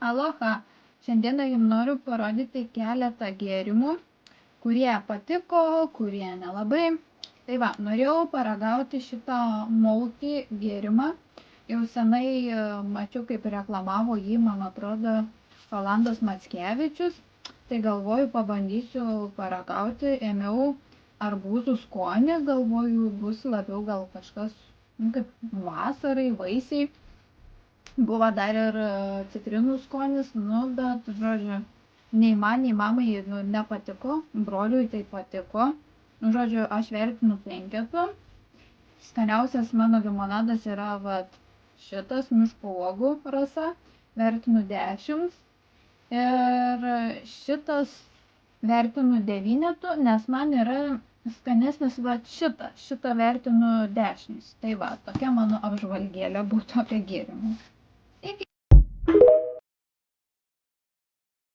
Aloha! Šiandieną jums noriu parodyti keletą gėrimų, kurie patiko, kurie nelabai. Tai va, norėjau paragauti šitą multi gėrimą. Jau senai mačiau, kaip reklamavo jį, man atrodo, Rolandas Mackevičius. Tai galvoju, pabandysiu paragauti. Ėmiau arbūzų skonį, galvoju, bus labiau gal kažkas kaip vasarai, vaisiai. Buvo dar ir citrinų skonis, bet, žodžiu, nei man, nei mamai nepatiko, broliui tai patiko. Žodžiu, aš vertinu 5. Skaniausias mano limonadas yra šitas miško uogų rasa, vertinu 10. Ir šitas vertinu 9, nes man yra skanesnis šitą vertinu 10. Tai va, tokia mano apžvalgėlė būtų apie gėrimus.